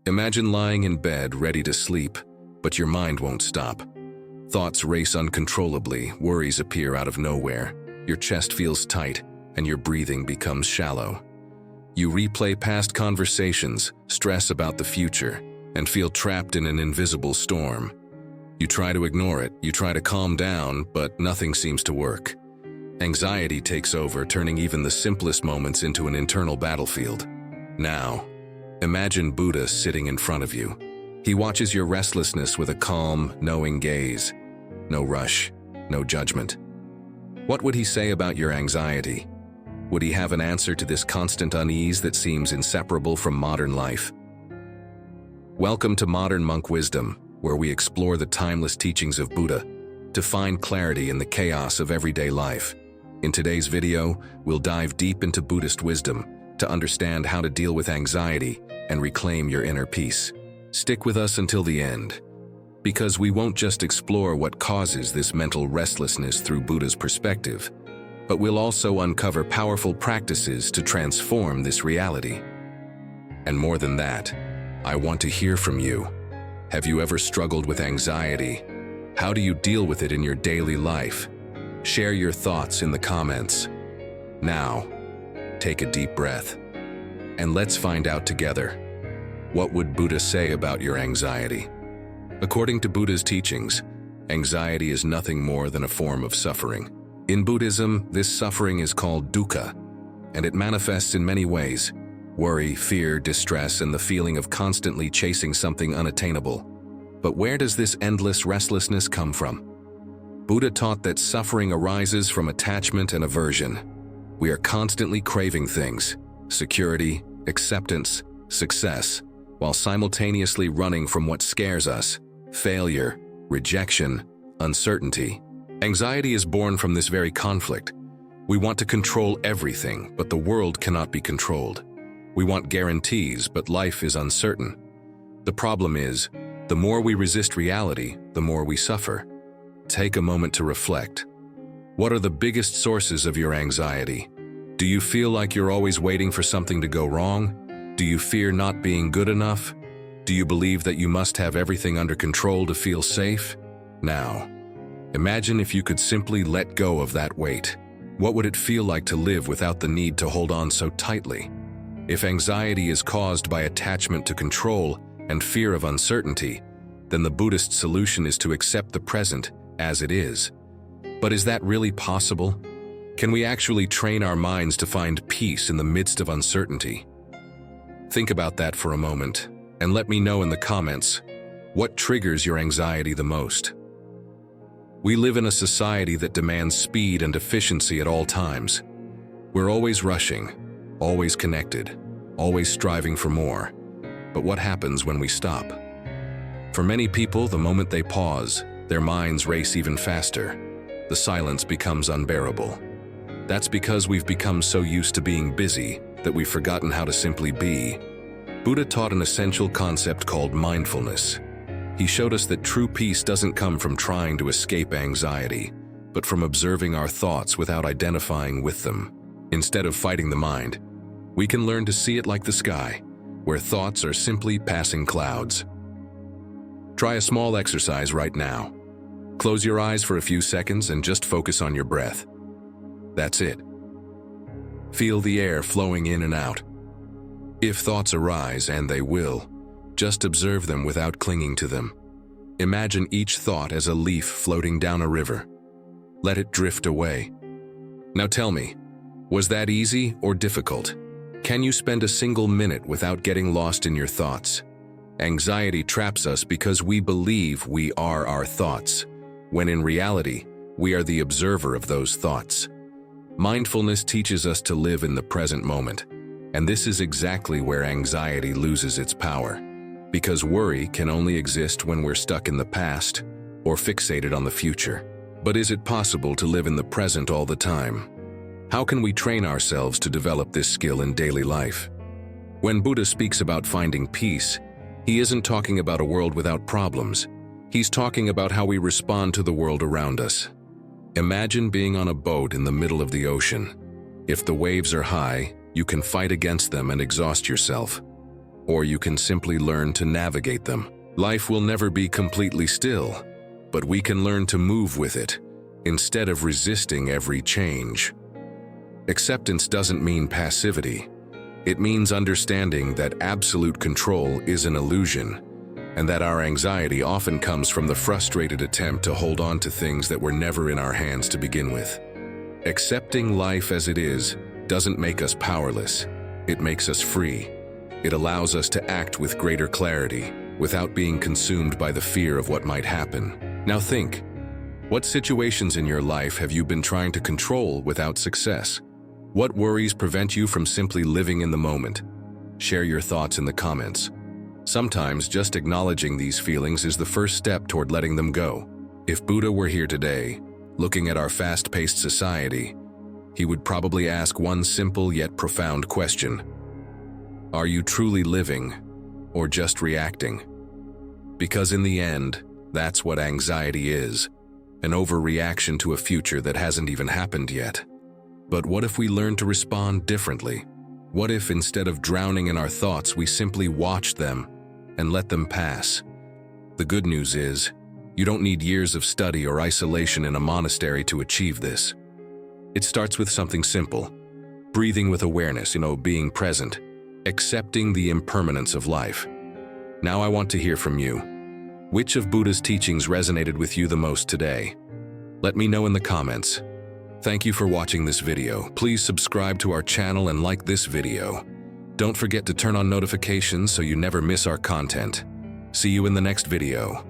Imagine lying in bed ready to sleep, but your mind won't stop. Thoughts race uncontrollably, worries appear out of nowhere, your chest feels tight, and your breathing becomes shallow. You replay past conversations, stress about the future, and feel trapped in an invisible storm. You try to ignore it, you try to calm down, but nothing seems to work. Anxiety takes over, turning even the simplest moments into an internal battlefield. Now, imagine Buddha sitting in front of you. He watches your restlessness with a calm, knowing gaze. No rush, no judgment. What would he say about your anxiety? Would he have an answer to this constant unease that seems inseparable from modern life? Welcome to Modern Monk Wisdom, where we explore the timeless teachings of Buddha to find clarity in the chaos of everyday life. In today's video, we'll dive deep into Buddhist wisdom to understand how to deal with anxiety and reclaim your inner peace. Stick with us until the end, because we won't just explore what causes this mental restlessness through Buddha's perspective, but we'll also uncover powerful practices to transform this reality. And more than that, I want to hear from you. Have you ever struggled with anxiety? How do you deal with it in your daily life? Share your thoughts in the comments. Now, take a deep breath, and let's find out together. What would Buddha say about your anxiety? According to Buddha's teachings, anxiety is nothing more than a form of suffering. In Buddhism, this suffering is called dukkha, and it manifests in many ways: worry, fear, distress, and the feeling of constantly chasing something unattainable. But where does this endless restlessness come from? Buddha taught that suffering arises from attachment and aversion. We are constantly craving things: security, acceptance, success, while simultaneously running from what scares us: failure, rejection, uncertainty. Anxiety is born from this very conflict. We want to control everything, but the world cannot be controlled. We want guarantees, but life is uncertain. The problem is, the more we resist reality, the more we suffer. Take a moment to reflect. What are the biggest sources of your anxiety? Do you feel like you're always waiting for something to go wrong? Do you fear not being good enough? Do you believe that you must have everything under control to feel safe? Now, imagine if you could simply let go of that weight. What would it feel like to live without the need to hold on so tightly? If anxiety is caused by attachment to control and fear of uncertainty, then the Buddhist solution is to accept the present as it is. But is that really possible? Can we actually train our minds to find peace in the midst of uncertainty? Think about that for a moment, and let me know in the comments, what triggers your anxiety the most? We live in a society that demands speed and efficiency at all times. We're always rushing, always connected, always striving for more. But what happens when we stop? For many people, the moment they pause, their minds race even faster. The silence becomes unbearable. That's because we've become so used to being busy that we've forgotten how to simply be. Buddha taught an essential concept called mindfulness. He showed us that true peace doesn't come from trying to escape anxiety, but from observing our thoughts without identifying with them. Instead of fighting the mind, we can learn to see it like the sky, where thoughts are simply passing clouds. Try a small exercise right now. Close your eyes for a few seconds and just focus on your breath. That's it. Feel the air flowing in and out. If thoughts arise, and they will, just observe them without clinging to them. Imagine each thought as a leaf floating down a river. Let it drift away. Now tell me, was that easy or difficult? Can you spend a single minute without getting lost in your thoughts? Anxiety traps us because we believe we are our thoughts, when in reality, we are the observer of those thoughts. Mindfulness teaches us to live in the present moment, and this is exactly where anxiety loses its power, because worry can only exist when we're stuck in the past or fixated on the future. But is it possible to live in the present all the time? How can we train ourselves to develop this skill in daily life? When Buddha speaks about finding peace, he isn't talking about a world without problems. He's talking about how we respond to the world around us. Imagine being on a boat in the middle of the ocean. If the waves are high, you can fight against them and exhaust yourself. or you can simply learn to navigate them. Life will never be completely still, but we can learn to move with it instead of resisting every change. Acceptance doesn't mean passivity. It means understanding that absolute control is an illusion, and that our anxiety often comes from the frustrated attempt to hold on to things that were never in our hands to begin with. Accepting life as it is doesn't make us powerless. It makes us free. It allows us to act with greater clarity, without being consumed by the fear of what might happen. Now think, what situations in your life have you been trying to control without success? What worries prevent you from simply living in the moment? Share your thoughts in the comments. Sometimes just acknowledging these feelings is the first step toward letting them go. If Buddha were here today, looking at our fast-paced society, he would probably ask one simple yet profound question. Are you truly living, or just reacting? Because in the end, that's what anxiety is, an overreaction to a future that hasn't even happened yet. But what if we learn to respond differently? What if instead of drowning in our thoughts, we simply watch them and let them pass? The good news is, you don't need years of study or isolation in a monastery to achieve this. It starts with something simple, breathing with awareness, being present, accepting the impermanence of life. Now I want to hear from you. Which of Buddha's teachings resonated with you the most today? Let me know in the comments. Thank you for watching this video. Please subscribe to our channel and like this video. Don't forget to turn on notifications so you never miss our content. See you in the next video.